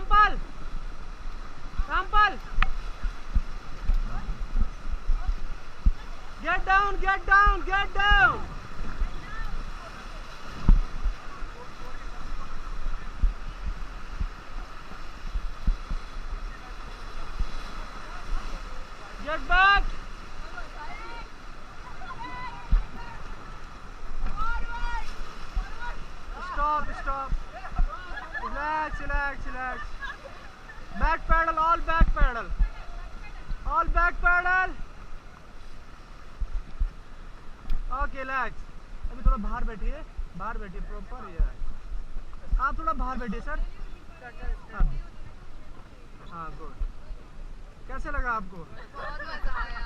Rampal, Rampal, get down, get down, get down. Get back. Stop, stop. Relax, relax, relax. Back pedal, all back pedal. All back pedal. Okay, relax. अभी थोड़ा बाहर बैठिए, proper ये। आप थोड़ा बाहर बैठिए सर। हाँ गुड। कैसे लगा आपको? बहुत मजा आया।